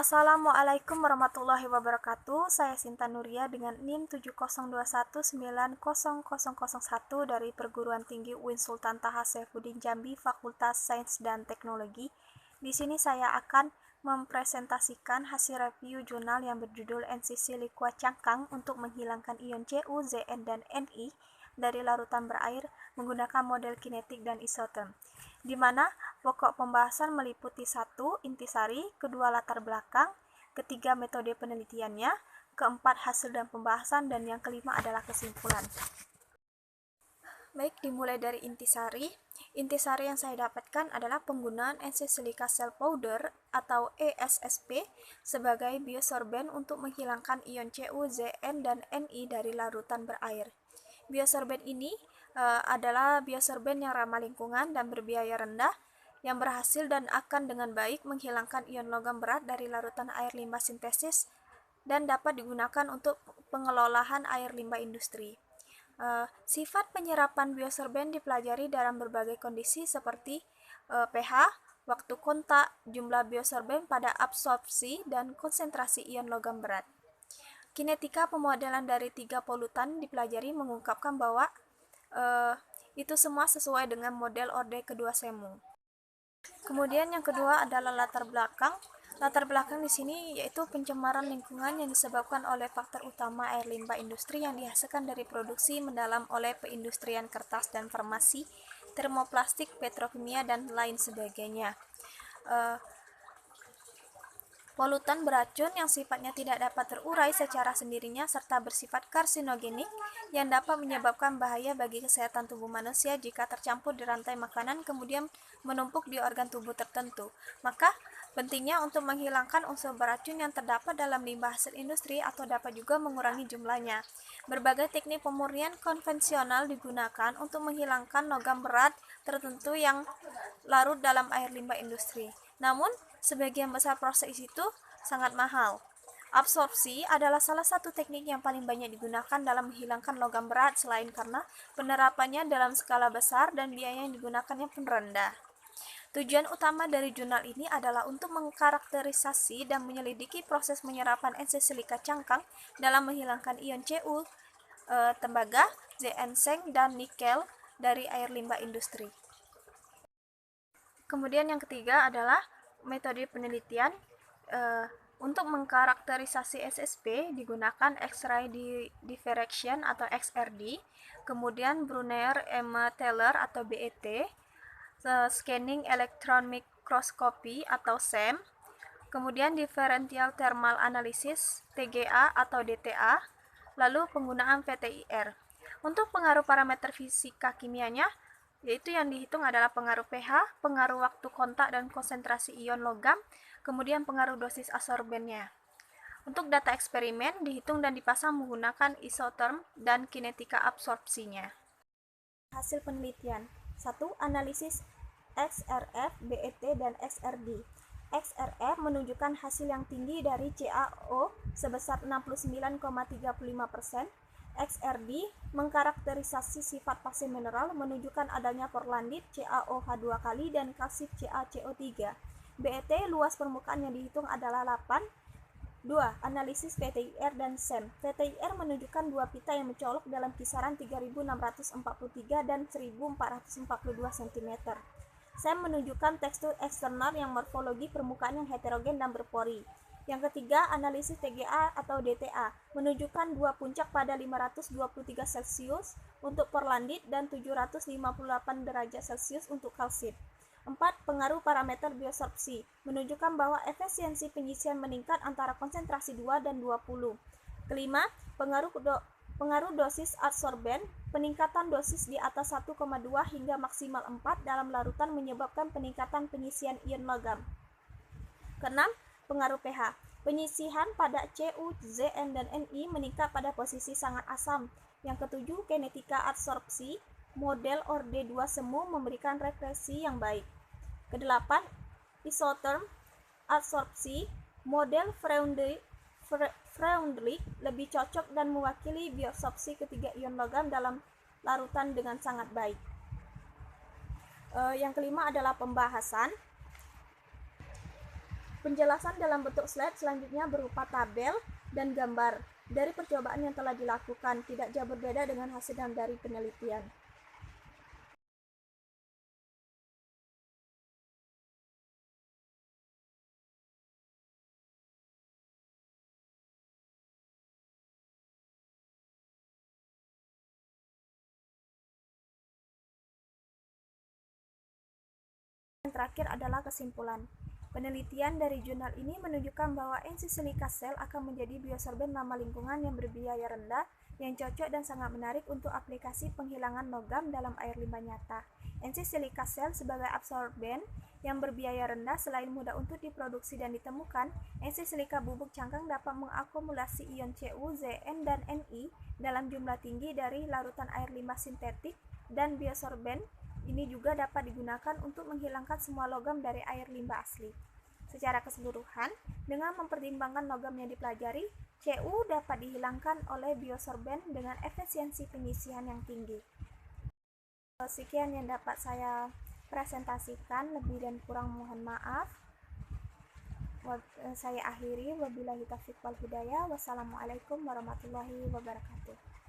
Assalamualaikum warahmatullahi wabarakatuh. Saya Sinta Nuria dengan NIM 702190001 dari Perguruan Tinggi UIN Sultan Taha Saifuddin Jambi, Fakultas Sains dan Teknologi. Di sini saya akan mempresentasikan hasil review jurnal yang berjudul NCC Liqua Cangkang untuk menghilangkan ion Cu, Zn, dan Ni dari larutan berair menggunakan model kinetik dan isoterm, di mana pokok pembahasan meliputi 1. Intisari, kedua latar belakang, ketiga metode penelitiannya, keempat hasil dan pembahasan, dan yang kelima adalah kesimpulan. Baik, dimulai dari intisari. Intisari yang saya dapatkan adalah penggunaan N-Silica Cell Powder atau ESSP sebagai biosorben untuk menghilangkan ion Cu, Zn, dan Ni dari larutan berair. Biosorben ini adalah biosorben yang ramah lingkungan dan berbiaya rendah, yang berhasil dan akan dengan baik menghilangkan ion logam berat dari larutan air limbah sintesis dan dapat digunakan untuk pengelolaan air limbah industri. Sifat penyerapan biosorben dipelajari dalam berbagai kondisi seperti pH, waktu kontak, jumlah biosorben pada absorpsi, dan konsentrasi ion logam berat. Kinetika pemodelan dari 3 polutan dipelajari mengungkapkan bahwa itu semua sesuai dengan model orde kedua semu. Kemudian yang kedua adalah latar belakang. Latar belakang di sini yaitu pencemaran lingkungan yang disebabkan oleh faktor utama air limbah industri yang dihasilkan dari produksi mendalam oleh perindustrian kertas dan farmasi, termoplastik, petrokimia, dan lain sebagainya. Polutan beracun yang sifatnya tidak dapat terurai secara sendirinya serta bersifat karsinogenik yang dapat menyebabkan bahaya bagi kesehatan tubuh manusia jika tercampur di rantai makanan kemudian menumpuk di organ tubuh tertentu. Maka pentingnya untuk menghilangkan unsur beracun yang terdapat dalam limbah hasil industri atau dapat juga mengurangi jumlahnya. Berbagai teknik pemurnian konvensional digunakan untuk menghilangkan logam berat tertentu yang larut dalam air limbah industri. Namun, sebagian besar proses itu sangat mahal. Absorpsi adalah salah satu teknik yang paling banyak digunakan dalam menghilangkan logam berat selain karena penerapannya dalam skala besar dan biaya yang digunakannya pun rendah. Tujuan utama dari jurnal ini adalah untuk mengkarakterisasi dan menyelidiki proses penyerapan N-Silica cangkang dalam menghilangkan ion Cu, tembaga, Zn, seng, dan nikel dari air limbah industri. Kemudian yang ketiga adalah metode penelitian. Untuk mengkarakterisasi SSP digunakan X-ray diffraction atau XRD, kemudian Brunner Emma Teller atau BET, scanning electron microscopy atau SEM, kemudian differential thermal analysis TGA atau DTA, lalu penggunaan VTIR. Untuk pengaruh parameter fisika kimianya, yaitu yang dihitung adalah pengaruh pH, pengaruh waktu kontak dan konsentrasi ion logam, kemudian pengaruh dosis absorbennya. Untuk data eksperimen dihitung dan dipasang menggunakan isotherm dan kinetika absorpsinya. Hasil penelitian. 1. Analisis XRF, BET, dan XRD. XRF menunjukkan hasil yang tinggi dari CaO sebesar 69,35%. XRD mengkarakterisasi sifat pasif mineral menunjukkan adanya porlandit CaOH 2 kali dan kalsit CaCO3. BET luas permukaan yang dihitung adalah 8. 2. Analisis VTIR dan SEM. VTIR menunjukkan dua pita yang mencolok dalam kisaran 3643 dan 1442 cm. SEM menunjukkan tekstur eksternal yang morfologi permukaan yang heterogen dan berpori. Yang ketiga, analisis TGA atau DTA menunjukkan dua puncak pada 523 Celcius untuk porlandit dan 758 derajat Celcius untuk kalsit. 4. Pengaruh parameter biosorpsi menunjukkan bahwa efisiensi pengisian meningkat antara konsentrasi 2 dan 20. Kelima, pengaruh dosis adsorben, peningkatan dosis di atas 1,2 hingga maksimal 4 dalam larutan menyebabkan peningkatan pengisian ion logam. Keenam, pengaruh pH. Penyisihan pada Cu, Zn, dan Ni meningkat pada posisi sangat asam. Yang ketujuh, kinetika adsorpsi. Model orde 2 semu memberikan refleksi yang baik. Kedelapan, isotherm adsorpsi. Model Freundlich lebih cocok dan mewakili biosorpsi ketiga ion logam dalam larutan dengan sangat baik. Yang kelima adalah pembahasan. Penjelasan dalam bentuk slide selanjutnya berupa tabel dan gambar dari percobaan yang telah dilakukan, tidak jauh berbeda dengan hasil dari penelitian. Yang terakhir adalah kesimpulan. Penelitian dari jurnal ini menunjukkan bahwa N-silicasel akan menjadi biosorben ramah lingkungan yang berbiaya rendah, yang cocok dan sangat menarik untuk aplikasi penghilangan logam dalam air limbah nyata. N-silicasel sebagai absorben yang berbiaya rendah selain mudah untuk diproduksi dan ditemukan, N-silica bubuk cangkang dapat mengakumulasi ion Cu, Zn, dan Ni dalam jumlah tinggi dari larutan air limbah sintetik, dan biosorben ini juga dapat digunakan untuk menghilangkan semua logam dari air limbah asli. Secara keseluruhan, dengan mempertimbangkan logam yang dipelajari, Cu dapat dihilangkan oleh biosorben dengan efisiensi pengisian yang tinggi. Sekian yang dapat saya presentasikan, lebih dan kurang mohon maaf. Saya akhiri, wabillahi taufiq wal hidayah. Wassalamualaikum warahmatullahi wabarakatuh.